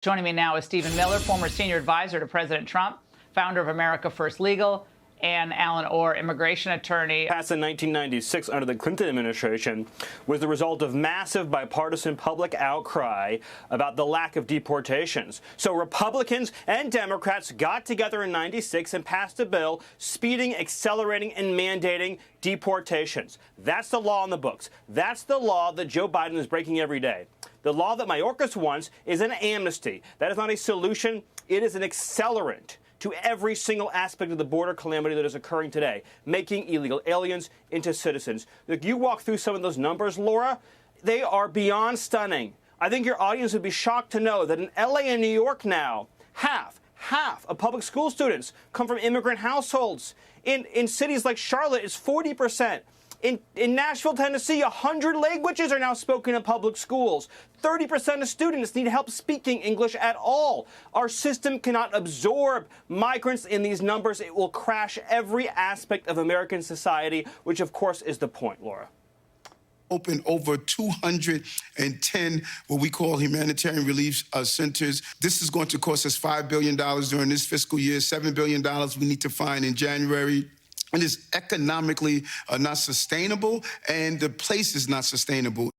Joining me now is Stephen Miller, former senior advisor to President Trump, founder of America First Legal, and Alan Orr, immigration attorney. Passed in 1996 under the Clinton administration was the result of massive bipartisan public outcry about the lack of deportations. So Republicans and Democrats got together in 96 and passed a bill speeding, accelerating, and mandating deportations. That's the law in the books. That's the law that Joe Biden is breaking every day. The law that Mayorkas wants is an amnesty. That is not a solution. It is an accelerant to every single aspect of the border calamity that is occurring today, making illegal aliens into citizens. If you walk through some of those numbers, Laura, they are beyond stunning. I think your audience would be shocked to know that in LA and New York now, half of public school students come from immigrant households. In cities like Charlotte, it's 40%. In Nashville, Tennessee, 100 languages are now spoken in public schools. 30% of students need help speaking English at all. Our system cannot absorb migrants in these numbers. It will crash every aspect of American society, which, of course, is the point, Laura. Open over 210 what we call humanitarian relief centers. This is going to cost us $5 billion during this fiscal year, $7 billion we need to find in January. It is economically not sustainable, and the place is not sustainable.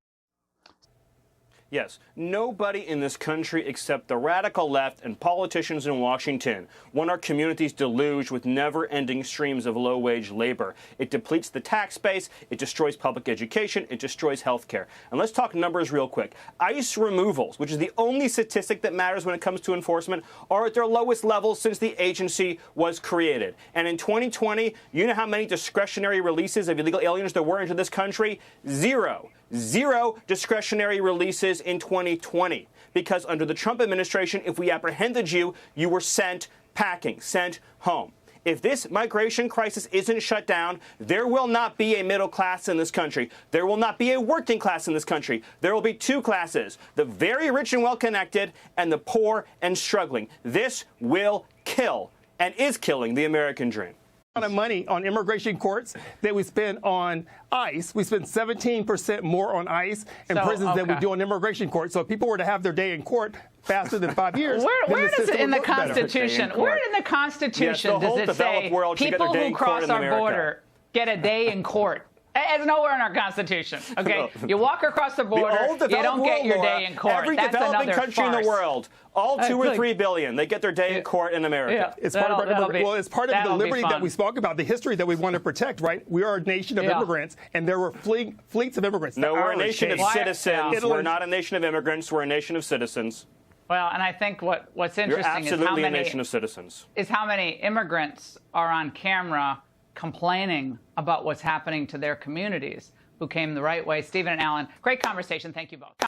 Yes, nobody in this country except the radical left and politicians in Washington want our communities deluged with never-ending streams of low-wage labor. It depletes the tax base, it destroys public education, it destroys health care. And let's talk numbers real quick. ICE removals, which is the only statistic that matters when it comes to enforcement, are at their lowest levels since the agency was created. And in 2020, you know how many discretionary releases of illegal aliens there were into this country? Zero. Zero discretionary releases in 2020, because under the Trump administration, if we apprehended you, you were sent packing, sent home. If this migration crisis isn't shut down, there will not be a middle class in this country. There will not be a working class in this country. There will be two classes, the very rich and well-connected and the poor and struggling. This will kill and is killing the American dream. Of money on immigration courts that we spend on ICE. We spend 17% more on ICE and prisons than we do on immigration courts. So if people were to have their day in court faster than 5 years, where does it in the Constitution? Where in the Constitution does it say people who cross our border get a day in court? It's nowhere in our Constitution. Okay, you walk across the border, you don't get your day in court. Every developing country in the world, all 2 or 3 billion, they get their day in court in America. It's part of it's part of the liberty that we spoke about, the history that we want to protect. Right? We are a nation of immigrants, and there were fleets of immigrants. No, we're a nation of citizens. We're not a nation of immigrants. We're a nation of citizens. Well, and I think what's interesting is how a nation of citizens. Is how many immigrants are on camera complaining about what's happening to their communities who came the right way. Stephen and Alan, great conversation. Thank you both.